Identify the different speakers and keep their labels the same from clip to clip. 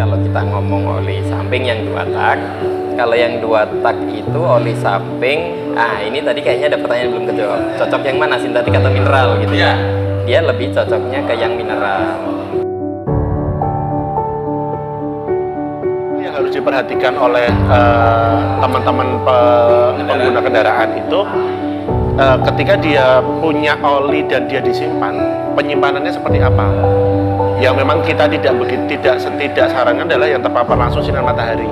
Speaker 1: kalau kita ngomong oli samping yang 2 tak. Kalau yang 2 tak itu oli samping. Ini tadi kayaknya ada pertanyaan belum kejawab. Cocok yang mana, sintetik atau mineral gitu ya? Dia lebih cocoknya ke yang mineral.
Speaker 2: Yang harus diperhatikan oleh teman-teman pengguna kendaraan itu, ketika dia punya oli dan dia disimpan, penyimpanannya seperti apa? Yang memang kita tidak sarankan adalah yang terpapar langsung sinar matahari.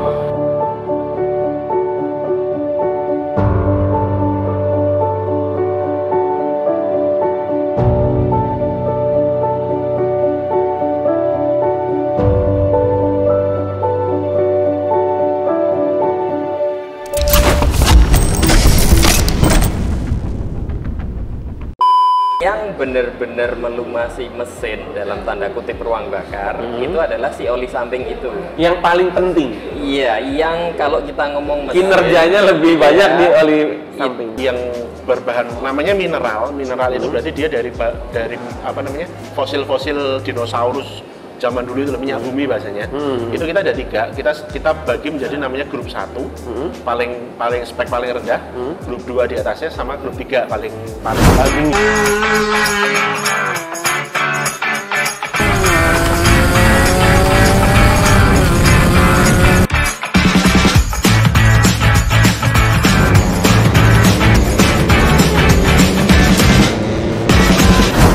Speaker 1: Yang benar-benar melumasi mesin dalam tanda kutip ruang bakar itu adalah si oli samping itu.
Speaker 3: Yang paling penting.
Speaker 1: Iya, yang kalau kita ngomong mesin,
Speaker 3: kinerjanya lebih banyak di oli samping.
Speaker 2: Yang berbahan namanya mineral. Mineral itu berarti dia dari apa namanya? Fosil-fosil dinosaurus zaman dulu itu, minyak bumi bahasanya. Itu kita ada 3, kita bagi menjadi namanya grup 1, paling spek paling rendah, grup 2 di atasnya, sama grup 3 paling tinggi.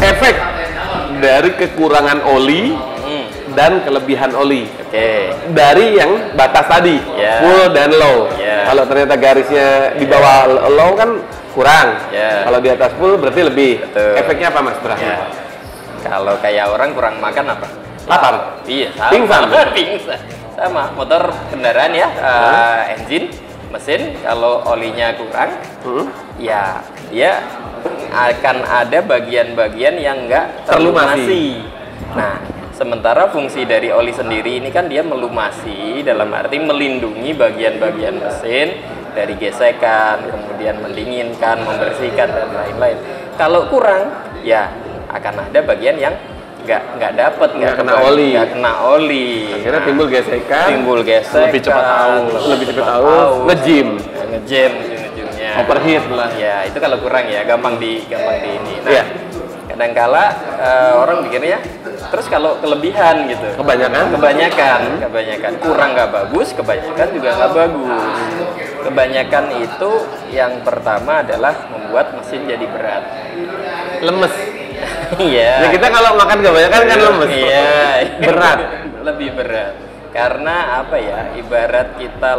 Speaker 3: Efek dari kekurangan oli dan kelebihan oli. Dari yang batas tadi, full dan low. Kalau ternyata garisnya di bawah low kan kurang. Kalau di atas full berarti lebih. Efeknya apa, Mas Brahma?
Speaker 1: Kalau kayak orang kurang makan apa?
Speaker 3: Lapar.
Speaker 1: Iya, sama.
Speaker 3: Pingsan.
Speaker 1: Pingsan. Sama. Motor kendaraan ya, engine, mesin, kalau olinya kurang, ya dia akan ada bagian-bagian yang enggak terlumasi. Nah, sementara fungsi dari oli sendiri ini kan dia melumasi, dalam arti melindungi bagian-bagian mesin dari gesekan, kemudian mendinginkan, membersihkan, dan lain-lain. Kalau kurang, ya akan ada bagian yang nggak dapet, nggak kena oli.
Speaker 3: Akhirnya timbul gesekan,
Speaker 2: lebih cepat aus,
Speaker 3: ngejim
Speaker 1: ujung-ujungnya
Speaker 3: overheat lah.
Speaker 1: Ya, itu kalau kurang ya, gampang di ini. Nah, kadangkala orang mikirnya, terus kalau kelebihan gitu, kebanyakan kurang nggak bagus, kebanyakan juga nggak bagus. Kebanyakan itu yang pertama adalah membuat mesin jadi berat,
Speaker 3: lemes.
Speaker 1: Iya.
Speaker 3: Ya, kita kalau makan kebanyakan kan lemes.
Speaker 1: Iya.
Speaker 3: Berat.
Speaker 1: Lebih berat. Karena apa ya? Ibarat kita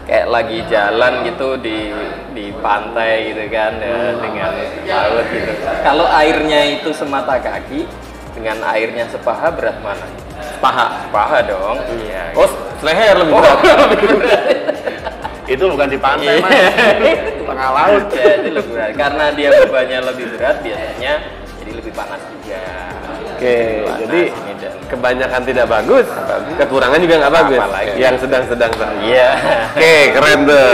Speaker 1: kayak lagi jalan gitu di pantai gitu kan, dengan laut gitu. Kalau airnya itu semata kaki, dengan airnya sepaha, berat mana? Sepaha dong. Iya.
Speaker 3: Oh, seleher lebih berat.
Speaker 2: Itu bukan di pantai, Mas. Tengah laut.
Speaker 1: Ya, itu lebih berat. Karena dia bebannya lebih berat, biasanya jadi lebih panas juga.
Speaker 3: Oke, jadi kebanyakan tidak bagus, kekurangan juga nggak bagus. Yang sedang-sedang saja.
Speaker 1: Iya.
Speaker 3: Oke, keren tuh.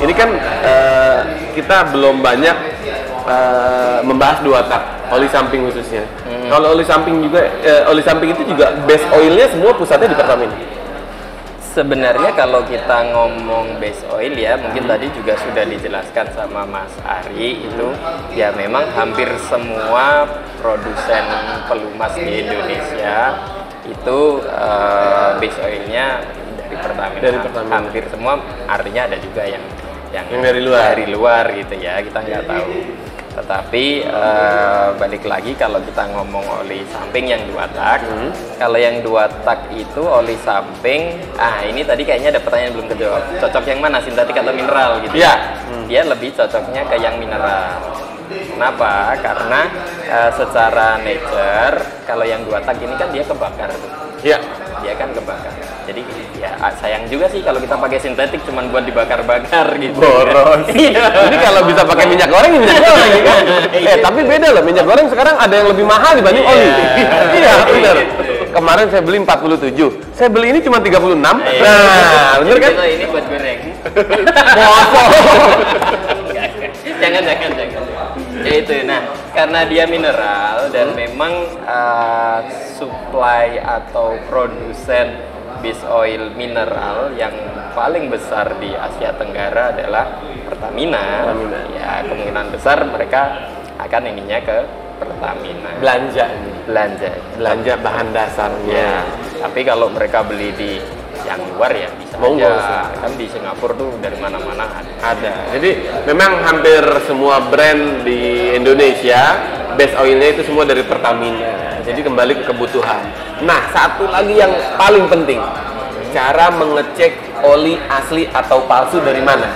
Speaker 3: Ini kan kita belum banyak membahas 2 tak, oli samping khususnya. Kalau oli samping itu juga base oilnya semua pusatnya di Pertamina.
Speaker 1: Sebenarnya kalau kita ngomong base oil ya, mungkin tadi juga sudah dijelaskan sama Mas Ari, itu ya memang hampir semua produsen pelumas di Indonesia itu base oilnya dari Pertamina. Hampir semua, artinya ada juga yang dari luar gitu ya, kita nggak tahu. Tetapi balik lagi, kalau kita ngomong oli samping yang 2 tak, kalau yang 2 tak itu oli samping, ini tadi kayaknya ada pertanyaan belum kejawab. Cocok yang mana, sintetik atau mineral gitu?
Speaker 3: Ya.
Speaker 1: Dia lebih cocoknya ke yang mineral. Kenapa? Karena secara nature, kalau yang 2 tak ini kan dia kebakar tuh.
Speaker 3: Iya.
Speaker 1: Dia kan kebakar. Jadi ya sayang juga sih kalau kita pakai sintetik cuman buat dibakar-bakar gitu.
Speaker 3: Boros. Ini kalau bisa pakai minyak goreng, minyak goreng kan. Tapi beda loh, minyak goreng sekarang ada yang lebih mahal dibanding oli. Iya, benar. Kemarin saya beli 47. Saya beli ini cuma 36. Nah, bener kan?
Speaker 1: Ini buat goreng. Jangan. Ya itu. Nah, karena dia mineral, dan memang supply atau produsen base oil mineral yang paling besar di Asia Tenggara adalah Pertamina. Ya, kemungkinan besar mereka akan ininya ke Pertamina. Belanja
Speaker 3: bahan dasarnya.
Speaker 1: Ya, tapi kalau mereka beli di yang luar ya bisa aja. Kan di Singapura tuh dari mana-mana
Speaker 3: ada. Jadi memang hampir semua brand di Indonesia base oilnya itu semua dari Pertamina. Jadi kembali ke kebutuhan. Nah, satu lagi yang paling penting, cara mengecek oli asli atau palsu dari mana?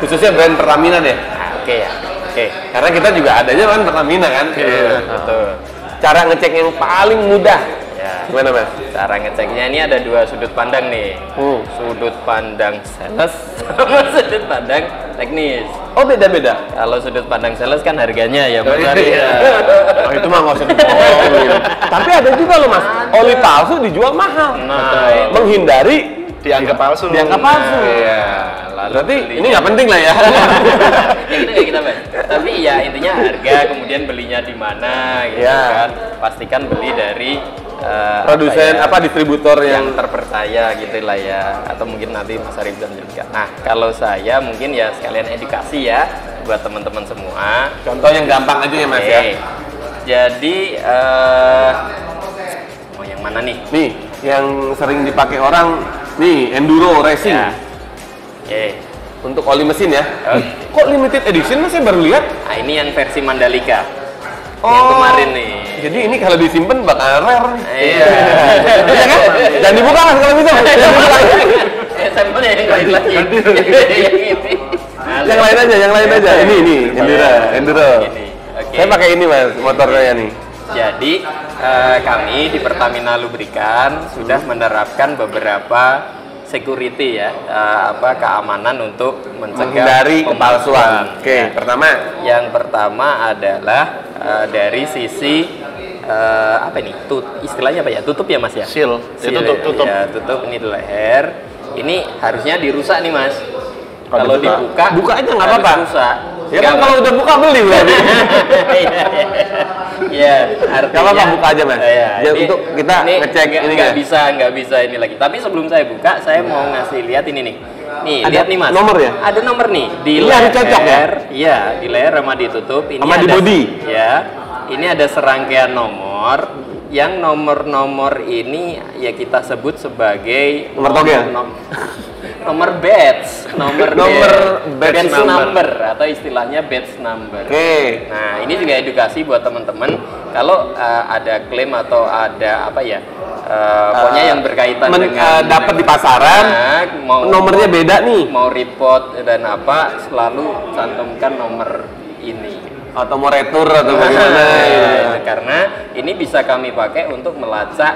Speaker 3: Khususnya brand Pertamina deh.
Speaker 1: Oke.
Speaker 3: Karena kita juga adanya kan Pertamina kan.
Speaker 1: Betul.
Speaker 3: Cara ngecek yang paling mudah.
Speaker 1: Ya.
Speaker 3: Gimana, Mas?
Speaker 1: Cara ngeceknya ini ada dua sudut pandang nih. Sudut pandang sales sama sudut pandang teknis.
Speaker 3: Oh, beda-beda.
Speaker 1: Kalau sudut pandang sales kan harganya ya, Mas.
Speaker 3: Oh, itu mah nggak usah dibohongin. Tapi ada juga loh, Mas. Oli palsu dijual mahal. Menghindari
Speaker 2: dianggap palsu.
Speaker 1: Iya.
Speaker 3: Berarti ini nggak penting lah ya.
Speaker 1: Ya gitu kayak kita, Mas. Tapi ya intinya harga, kemudian belinya di mana gitu kan. Pastikan beli dari
Speaker 3: produsen distributor
Speaker 1: yang terpercaya gitu lah ya, atau mungkin nanti Mas Arif bisa menjelaskan. Nah, kalau saya mungkin ya sekalian edukasi ya buat teman-teman semua.
Speaker 3: Contoh yang gampang aja ya, Mas ya.
Speaker 1: Jadi mau yang mana nih?
Speaker 3: Nih, yang sering dipakai orang nih, enduro racing. Untuk oli mesin ya. Kok limited edition, Mas? Saya baru lihat.
Speaker 1: Nah, ini yang versi Mandalika. Yang kemarin nih.
Speaker 3: Jadi ini kalau disimpan bakal rare.
Speaker 1: Iya.
Speaker 3: Iya kan? Jangan dibuka Mas kalau bisa.
Speaker 1: Sampelnya yang lain lagi.
Speaker 3: Yang lain aja. Ini enduro. Saya pakai ini, Mas, motornya nih.
Speaker 1: Jadi kami di Pertamina Lubrikan sudah menerapkan beberapa security ya, keamanan untuk mencegah
Speaker 3: dari kepalsuan. Oke, yang
Speaker 1: pertama adalah dari sisi istilahnya apa ya? Tutup ya, Mas ya?
Speaker 2: Seal. Tutup.
Speaker 1: Ya, tutup ini di leher. Ini harusnya dirusak nih, Mas. Kalau dibuka
Speaker 3: aja nggak apa-apa.
Speaker 1: Rusak.
Speaker 3: Ya kan kalau udah buka beli berarti.
Speaker 1: Iya, artinya
Speaker 3: apa buka aja, Mas. Ya, untuk kita ngecek ini
Speaker 1: nggak bisa ini lagi. Tapi sebelum saya buka, saya mau ngasih lihat ini nih. Nih, lihat nih, Mas.
Speaker 3: Nomor ya?
Speaker 1: Ada nomor nih di
Speaker 3: ini
Speaker 1: leher.
Speaker 3: Cocok ya?
Speaker 1: Iya, di leher sama ditutup. Ini
Speaker 3: sama di body.
Speaker 1: Ya. Ini ada serangkaian nomor. Yang nomor-nomor ini ya kita sebut sebagai
Speaker 3: nomor togel.
Speaker 1: Nomor batch number atau istilahnya batch number.
Speaker 3: Oke.
Speaker 1: Nah, ini juga edukasi buat teman-teman kalau ada klaim atau ada pokoknya yang berkaitan dengan
Speaker 3: dapat di pasaran, nomornya beda nih.
Speaker 1: Mau report dan selalu cantumkan nomor ini.
Speaker 3: Atau mau retur atau bagaimana
Speaker 1: karena ini bisa kami pakai untuk melacak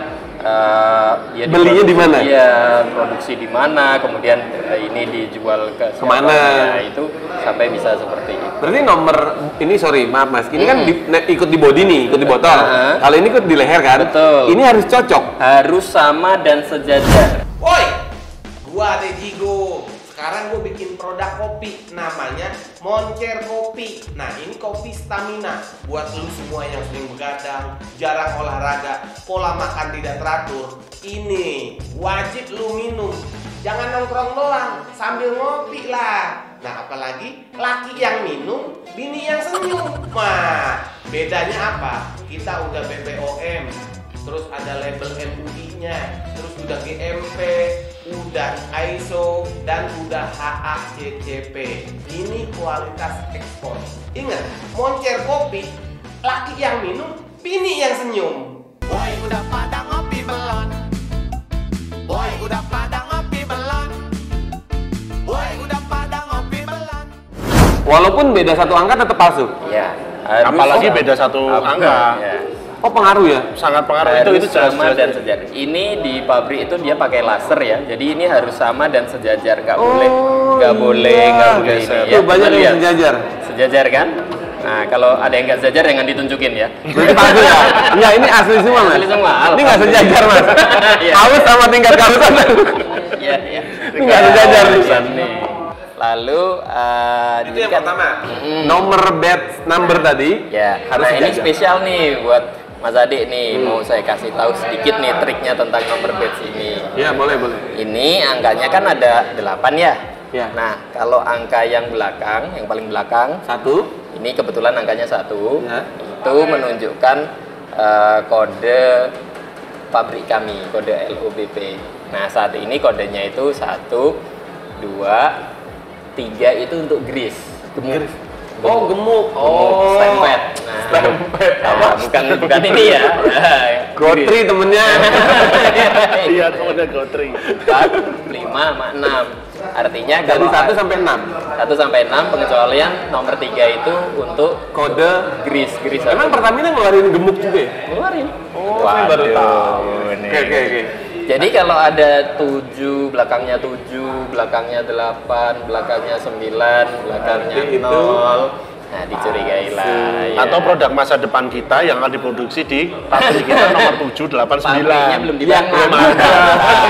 Speaker 3: belinya di mana?
Speaker 1: Iya, produksi di mana, kemudian ini dijual ke
Speaker 3: kemana?
Speaker 1: Ya, itu sampai bisa seperti itu.
Speaker 3: Berarti nomor ini, maaf Mas, ini kan ikut di body nih, ikut di botol. Kalau ini ikut di leher kan?
Speaker 1: Betul.
Speaker 3: Ini harus cocok,
Speaker 1: harus sama dan sejajar.
Speaker 4: Woi, gua Dejigo. Sekarang gue bikin produk kopi, namanya Moncer Kopi. Nah, ini kopi stamina buat lu semua yang sering begadang, jarang olahraga, pola makan tidak teratur. Ini wajib lu minum. Jangan nongkrong doang, sambil ngopi lah. Nah, apalagi laki yang minum, bini yang senyum. Nah, bedanya apa? Kita udah BPOM, terus ada label MUI-nya, terus udah GMP, udah ISO, dan udah HACCP. Ini kualitas ekspor. Ingat, Moncer Kopi, laki yang minum, bini yang senyum.
Speaker 5: Boy udah pada ngopi belum? Boy udah pada ngopi belum? Boy udah pada ngopi belum?
Speaker 3: Walaupun beda satu angka tetap palsu.
Speaker 1: Ya.
Speaker 2: Apalagi beda satu angka.
Speaker 1: Ya.
Speaker 3: Oh, pengaruh ya?
Speaker 2: Sangat pengaruh.
Speaker 1: Harus
Speaker 2: itu
Speaker 1: sama dan sejajar. Ini di pabrik itu dia pakai laser ya. Jadi ini harus sama dan sejajar. Nggak boleh ini.
Speaker 3: Ya, banyak yang sejajar.
Speaker 1: Sejajar kan? Nah, kalau ada yang nggak sejajar jangan ditunjukin ya.
Speaker 3: Berarti palsu ya? Enggak, ini asli semua, Mas.
Speaker 1: Asli semua.
Speaker 3: Ini nggak sejajar, Mas. Haus sama tingkat kehausan.
Speaker 1: Iya.
Speaker 3: Ini nggak sejajar
Speaker 1: nih. Lalu
Speaker 4: itu yang pertama.
Speaker 3: Nomor batch number tadi
Speaker 1: ya,
Speaker 3: harus
Speaker 1: ini spesial nih buat Mas Adi nih mau saya kasih tahu sedikit nih triknya tentang nomor batch ini.
Speaker 3: Ya, boleh.
Speaker 1: Ini angkanya kan ada 8 ya.
Speaker 3: Ya.
Speaker 1: Nah, kalau angka yang belakang, yang paling belakang,
Speaker 3: 1.
Speaker 1: ini kebetulan angkanya 1,
Speaker 3: Ya.
Speaker 1: itu menunjukkan kode pabrik kami, kode LOBP. Nah, saat ini kodenya itu 1, 2, 3 itu untuk grease. Gemuk.
Speaker 3: Oh, gemuk.
Speaker 1: Oh, stempet. Nah,
Speaker 3: Stempet.
Speaker 1: apa? Bukan ini ya.
Speaker 3: Gotri temennya.
Speaker 2: Iya, temennya Gotri.
Speaker 1: 4, 5, sama 6. Artinya
Speaker 3: Dari
Speaker 1: kalau
Speaker 3: 1 sampai 6.
Speaker 1: 1 sampai 6 pengecualian nomor 3 itu untuk
Speaker 3: Kode.
Speaker 1: grease.
Speaker 3: Emang Pertamina ngeluarin gemuk juga ya?
Speaker 1: Keluarin.
Speaker 3: Oh, saya baru tahu.
Speaker 1: nih.
Speaker 3: Oke.
Speaker 1: Jadi kalau ada 7, belakangnya 7, belakangnya 8, belakangnya 9, belakangnya
Speaker 3: Berarti itu-
Speaker 1: 0, nah dicurigai lah. Ya.
Speaker 2: Atau produk masa depan kita yang akan diproduksi di pabrik kita nomor 789.
Speaker 1: pabriknya belum
Speaker 3: Yang
Speaker 1: dibangun.
Speaker 3: ada.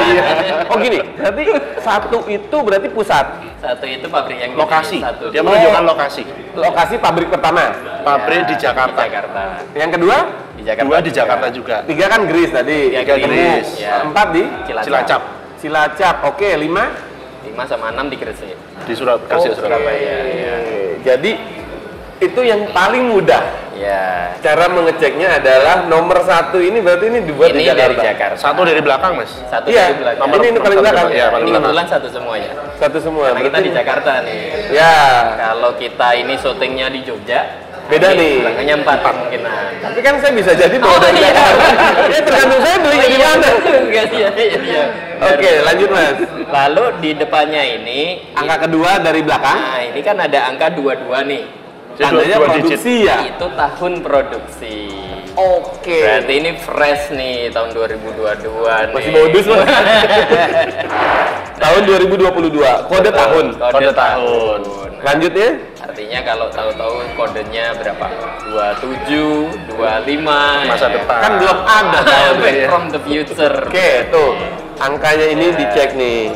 Speaker 3: Iya. Oh gini, berarti 1 itu berarti pusat.
Speaker 1: 1 itu pabrik yang
Speaker 2: Lokasi.
Speaker 1: gede, 1
Speaker 2: Dia menunjukkan lokasi.
Speaker 3: Lokasi pabrik pertama.
Speaker 2: Pabrik di
Speaker 1: Di
Speaker 2: Jakarta.
Speaker 1: Jakarta.
Speaker 3: Yang kedua,
Speaker 1: Di Jakarta.
Speaker 2: 2 di Jakarta juga.
Speaker 3: 3 kan Gris tadi.
Speaker 1: 3
Speaker 2: Gris.
Speaker 1: Ya.
Speaker 3: 4 di
Speaker 2: Cilacap.
Speaker 3: Cilacap. Oke, 5
Speaker 1: 5 sama 6 di Gresik.
Speaker 2: Di Surabaya.
Speaker 1: Surabaya. Ya.
Speaker 3: Jadi itu yang paling mudah.
Speaker 1: Ya.
Speaker 3: Cara mengeceknya adalah nomor 1 ini berarti ini dibuat
Speaker 1: Ini
Speaker 3: di Jakarta.
Speaker 1: dari Jakarta.
Speaker 2: Satu dari belakang, Mas.
Speaker 1: Satu
Speaker 3: Iya,
Speaker 1: dari belakang.
Speaker 2: Nomor-
Speaker 3: ini paling belakang.
Speaker 2: Iya, paling
Speaker 1: Ini
Speaker 2: belakang.
Speaker 1: kebetulan satu semuanya.
Speaker 3: Satu semua.
Speaker 1: Karena kita
Speaker 3: Berarti
Speaker 1: di Jakarta nih.
Speaker 3: Ya,
Speaker 1: Kalau kita ini syutingnya di Jogja,
Speaker 3: Beda
Speaker 1: ini
Speaker 3: nih.
Speaker 1: belakangnya 4 kemungkinan.
Speaker 3: tapi kan saya bisa jadi bawa dari
Speaker 1: iya.
Speaker 3: Jakarta. Ya tergantung saya belinya di mana.
Speaker 1: Iya.
Speaker 3: Oke, lanjut Mas.
Speaker 1: Lalu di depannya ini,
Speaker 3: Angka kedua dari belakang.
Speaker 1: nah ini kan ada angka 22 nih.
Speaker 2: Jadi
Speaker 3: Tandanya
Speaker 2: dua digit.
Speaker 3: produksi ya.
Speaker 1: Itu tahun produksi.
Speaker 3: Oke.
Speaker 1: Berarti ini fresh nih tahun 2022 nih.
Speaker 3: Masih modus Mas. Tahun 2022. Kode tahun.
Speaker 1: Kode tahun.
Speaker 3: Lanjutnya?
Speaker 1: Artinya kalau tahu-tahu kodenya berapa? 27, 25.
Speaker 2: Masa
Speaker 1: ya.
Speaker 2: depan.
Speaker 3: Kan belum ada tahun
Speaker 1: Back
Speaker 3: ya.
Speaker 1: from the future.
Speaker 3: Oke, tuh. Angkanya ini dicek nih.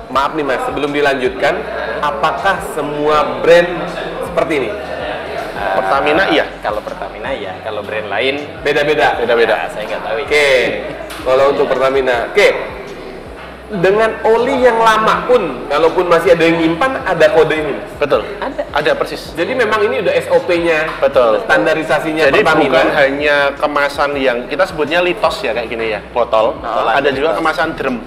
Speaker 3: Maaf nih Mas, sebelum dilanjutkan, apakah semua brand seperti ini?
Speaker 2: Pertamina iya.
Speaker 1: Kalau Pertamina ya, kalau brand lain
Speaker 3: Beda-beda.
Speaker 2: Beda-beda.
Speaker 1: ya, saya nggak tahu.
Speaker 3: Oke, kalau untuk Pertamina, oke. Dengan oli yang lama pun, kalaupun masih ada yang nyimpan, ada kode ini.
Speaker 2: Betul.
Speaker 1: Ada.
Speaker 2: Ada persis.
Speaker 3: Jadi memang ini udah SOP-nya,
Speaker 2: Betul.
Speaker 3: standarisasinya
Speaker 2: Jadi
Speaker 3: Pertamina.
Speaker 2: bukan hanya kemasan yang kita sebutnya litos ya kayak gini ya, botol. Ada juga kemasan drum.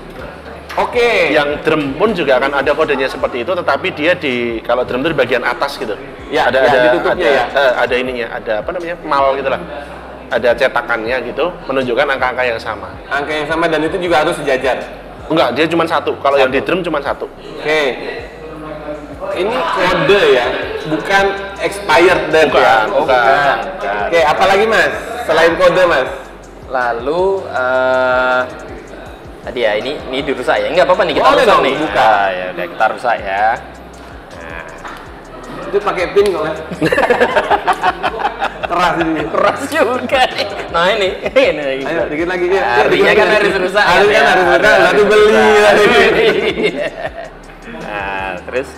Speaker 3: Oke.
Speaker 2: Yang drum pun juga akan ada kodenya seperti itu, tetapi dia di kalau drum itu di bagian atas gitu.
Speaker 3: Ya, ya, ditutupnya ya.
Speaker 2: Ada ininya, ada apa namanya mal gitu lah. Ada cetakannya gitu, menunjukkan angka-angka yang sama.
Speaker 3: Angka yang sama dan itu juga harus sejajar.
Speaker 2: Enggak, dia cuma satu. Kalau yang di drum cuma satu.
Speaker 3: Oke. Ini kode ya, bukan expired date
Speaker 2: Bukan,
Speaker 3: ya.
Speaker 2: bukan.
Speaker 3: Oke, apalagi Mas? Selain kode Mas?
Speaker 1: Lalu tadi ya ini dirusak ya, nggak apa-apa nih kita
Speaker 3: Boleh
Speaker 1: rusak
Speaker 3: dong,
Speaker 1: nih.
Speaker 3: buka.
Speaker 1: Ah, ya udah kita rusak ya.
Speaker 3: Itu pakai pin kok Mas? Keras ini.
Speaker 1: Keras juga nih. Nah ini.
Speaker 3: Ayo dikit lagi ya.
Speaker 1: Artinya kan harus rusak.
Speaker 3: Harus kan
Speaker 1: ya.
Speaker 3: harus rusak, lalu beli.
Speaker 1: Nah terus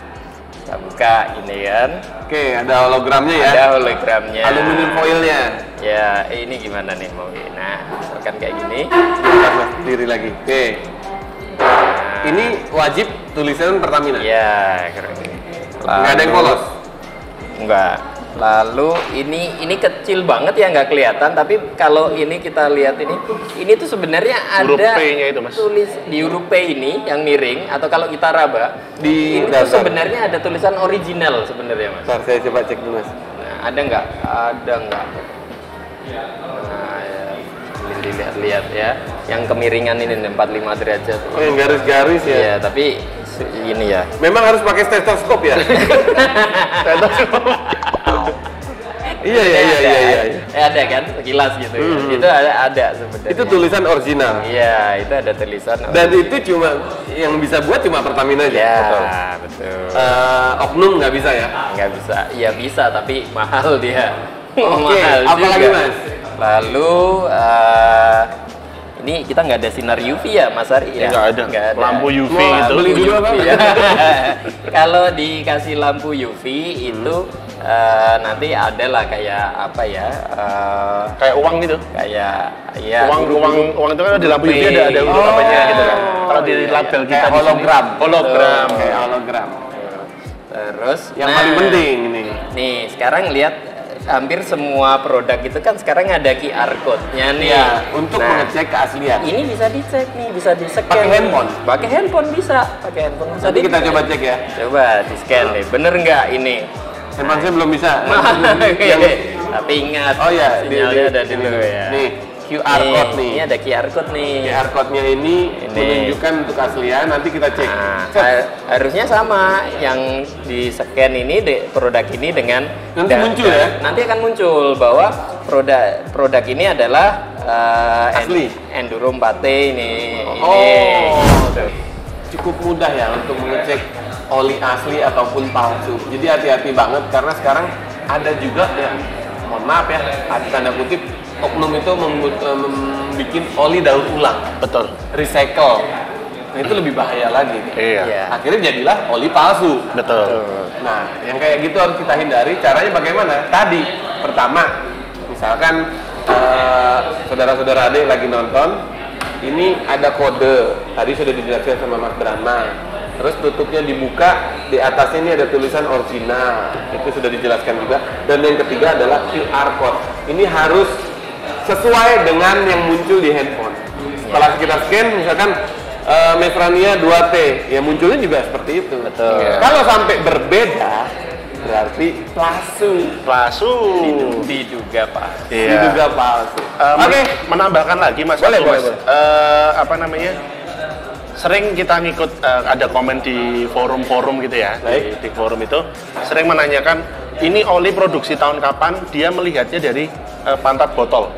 Speaker 1: kita buka ini kan.
Speaker 3: Oke, ada hologramnya ya.
Speaker 1: Ada hologramnya.
Speaker 3: Aluminium foilnya.
Speaker 1: Ya ini gimana nih mau? Nah misalkan kayak gini.
Speaker 3: Bentar, Mas, diri lagi. Oke. Ini wajib tulisan Pertamina.
Speaker 1: Ya keren.
Speaker 3: Nggak ada yang polos.
Speaker 1: Enggak. Lalu ini kecil banget ya nggak kelihatan, tapi kalau ini kita lihat ini tuh sebenarnya
Speaker 2: Huruf
Speaker 1: ada
Speaker 2: P-nya itu, Mas.
Speaker 1: tulis di huruf P ini yang miring atau kalau kita raba
Speaker 3: Di
Speaker 1: ini tuh
Speaker 3: dasar.
Speaker 1: sebenarnya ada tulisan original sebenarnya Mas.
Speaker 3: Bentar, saya coba cek dulu Mas.
Speaker 1: Nah, ada nggak? Ada nggak? Nah, ya. Dilihat-lihat ya. Yang kemiringan ini nih, 45 derajat.
Speaker 3: Oh, yang garis-garis ya.
Speaker 1: Iya, tapi ini ya.
Speaker 3: Memang harus pakai stetoskop ya? Iya.
Speaker 1: Ada kan sekilas gitu. Itu ada sebenarnya.
Speaker 3: Itu tulisan original.
Speaker 1: Iya, itu ada tulisan.
Speaker 3: Dan itu cuma yang bisa buat cuma Pertamina aja.
Speaker 1: ya,
Speaker 3: Betul.
Speaker 1: betul.
Speaker 3: Oknum nggak bisa ya?
Speaker 1: Nggak bisa. Iya bisa, tapi mahal dia.
Speaker 3: Oke,
Speaker 1: Mahal
Speaker 3: apa
Speaker 1: juga.
Speaker 3: lagi, Mas?
Speaker 1: Lalu ini kita nggak ada sinar UV ya, Mas Ari? Ya,
Speaker 2: Nggak ada. Lampu UV
Speaker 3: Mau
Speaker 2: itu.
Speaker 3: beli dulu apa?
Speaker 1: Kalau dikasih lampu UV itu nanti ada lah kayak apa ya?
Speaker 2: Kayak uang gitu.
Speaker 1: Kayak ya
Speaker 2: Uang itu kan di lampu UV ada huruf apanya gitu kan. Kalau di label kita
Speaker 3: kayak
Speaker 2: di sini,
Speaker 3: hologram.
Speaker 2: kayak
Speaker 3: hologram.
Speaker 1: Terus
Speaker 3: Yang paling penting ini.
Speaker 1: Nih, sekarang lihat hampir semua produk itu kan sekarang ada QR code-nya nih.
Speaker 3: Ya, untuk mengecek keaslian.
Speaker 1: Ini bisa dicek nih, bisa di-scan.
Speaker 3: Pakai handphone?
Speaker 1: Pakai handphone bisa, pakai handphone bisa.
Speaker 3: Nanti kita
Speaker 1: di-scan.
Speaker 3: coba cek ya.
Speaker 1: Coba di-scan nih, bener nggak ini?
Speaker 3: Handphone saya belum bisa.
Speaker 1: Tapi ingat,
Speaker 3: Oh ya,
Speaker 1: sinyalnya ada dulu ya.
Speaker 3: Nih, QR code nih.
Speaker 1: Ini ada QR code nih.
Speaker 3: QR code-nya ini menunjukkan untuk keaslian, nanti kita cek.
Speaker 1: Nah, harusnya sama yang di scan ini produk ini dengan
Speaker 3: Nanti muncul ya?
Speaker 1: Nanti akan muncul bahwa produk ini adalah
Speaker 3: asli
Speaker 1: Enduro 4T ini.
Speaker 3: Cukup mudah ya untuk mengecek oli asli ataupun palsu. Jadi hati-hati banget karena sekarang ada juga ya, mohon maaf ya, tanda kutip oknum itu membuat oli daur ulang.
Speaker 2: Betul.
Speaker 3: Recycle. Nah itu lebih bahaya lagi.
Speaker 2: Iya.
Speaker 3: Akhirnya jadilah oli palsu.
Speaker 2: Betul.
Speaker 3: Nah, yang kayak gitu harus kita hindari. Caranya bagaimana? Tadi, pertama, misalkan saudara-saudara adik lagi nonton, ini ada kode. Tadi sudah dijelaskan sama Mas Brahma. Terus tutupnya dibuka, di atasnya ini ada tulisan original. Itu sudah dijelaskan juga. Dan yang ketiga adalah QR code. Ini harus sesuai dengan yang muncul di handphone. Setelah kita scan, misalkan Mesrania 2T, ya munculnya juga seperti itu.
Speaker 1: Betul.
Speaker 3: Kalau sampai berbeda, berarti palsu.
Speaker 1: Diduga Pak.
Speaker 2: Iya.
Speaker 3: Diduga palsu.
Speaker 2: Oke, menambahkan lagi Mas.
Speaker 3: Boleh,
Speaker 2: Mas.
Speaker 3: boleh.
Speaker 2: Apa namanya? Sering kita ngikut ada komen di forum-forum gitu ya.
Speaker 3: Baik.
Speaker 2: Di forum itu sering menanyakan ini oli produksi tahun kapan? Dia melihatnya dari pantat botol.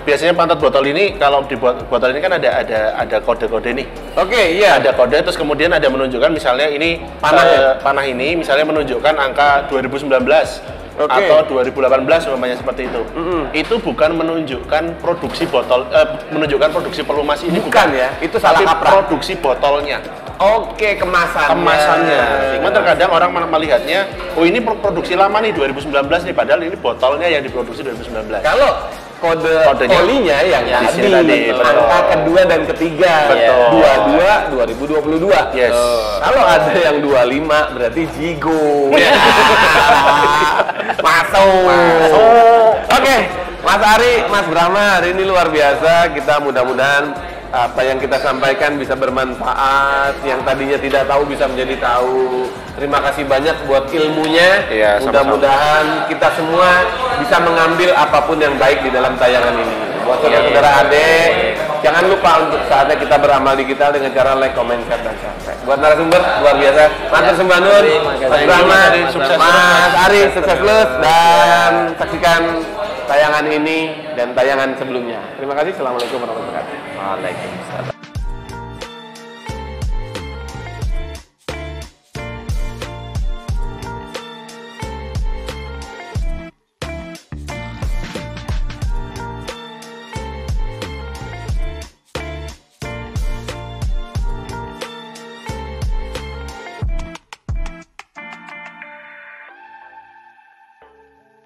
Speaker 2: Biasanya pantat botol ini kalau di botol ini kan ada kode-kode nih.
Speaker 3: Oke, iya.
Speaker 2: Ada kode terus kemudian ada menunjukkan misalnya ini panah ini misalnya menunjukkan angka 2019 atau 2018 umpamanya seperti itu. Itu bukan menunjukkan produksi botol menunjukkan produksi pelumas ini
Speaker 3: Bukan ya, itu salah
Speaker 2: tapi
Speaker 3: kaprah.
Speaker 2: produksi botolnya.
Speaker 3: Oke, kemasannya.
Speaker 2: Cuma terkadang orang melihatnya, oh ini produksi lama nih 2019 nih padahal ini botolnya yang diproduksi 2019.
Speaker 3: Kalau kodenya olinya yang
Speaker 2: di sini
Speaker 3: tadi,
Speaker 2: tadi,
Speaker 3: angka kedua dan ketiga.
Speaker 2: Betul.
Speaker 3: 22 2022.
Speaker 2: Yes.
Speaker 3: Kalau ada yang 25 berarti Jigo. Masuk. Oke, Mas Ari, Mas Brahma, hari ini luar biasa. Kita mudah-mudahan apa yang kita sampaikan bisa bermanfaat, yang tadinya tidak tahu bisa menjadi tahu. Terima kasih banyak buat ilmunya.
Speaker 2: Iya,
Speaker 3: mudah-mudahan kita semua bisa mengambil apapun yang baik di dalam tayangan ini. Buat saudara-saudara adik, jangan lupa untuk saatnya kita beramal digital dengan cara like, comment, share, dan subscribe. Buat narasumber, luar biasa. Matur sembah nuwun, Mas Brahma, Mas Ari, sukses terus, dan saksikan tayangan ini dan tayangan sebelumnya. Terima kasih. Assalamualaikum warahmatullahi wabarakatuh.
Speaker 1: Waalaikumsalam.